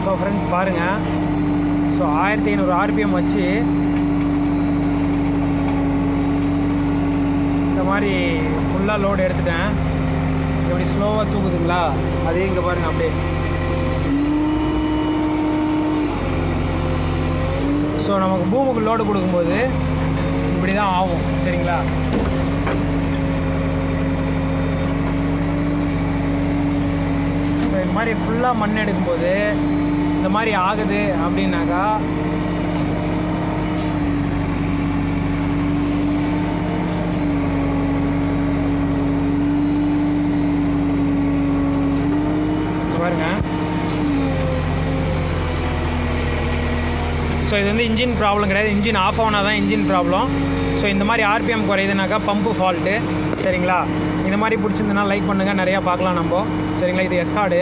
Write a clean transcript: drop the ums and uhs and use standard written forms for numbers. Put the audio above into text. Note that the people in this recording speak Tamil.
ஸோ ஃப்ரெண்ட்ஸ் பாருங்கள், ஸோ 1500 RPM வச்சு இந்த மாதிரி ஃபுல்லாக லோடு எடுத்துட்டேன். எப்படி ஸ்லோவாக தூக்குதுங்களா, அதே இங்கே பாருங்கள் அப்படியே. ஸோ நமக்கு பூமுக்கு லோடு கொடுக்கும்போது இப்படி தான் ஆகும், சரிங்களா? இந்த மாதிரி ஃபுல்லாக மண் எடுக்கும்போது இந்த மாதிரி ஆகுது அப்படின்னாக்கா பாருங்க. ஸோ இது வந்து இன்ஜின் ப்ராப்ளம் கிடையாது, இன்ஜின் ஆஃப் ஆனால் தான் இன்ஜின் ப்ராப்ளம். ஸோ இந்த மாதிரி RPM குறையுதுனாக்கா பம்பு ஃபால்ட்டு, சரிங்களா? இந்த மாதிரி பிடிச்சிருந்ததுன்னா லைக் பண்ணுங்கள், நிறையா பார்க்கலாம் நம்ம, சரிங்களா? இது எஸ்கார்டு.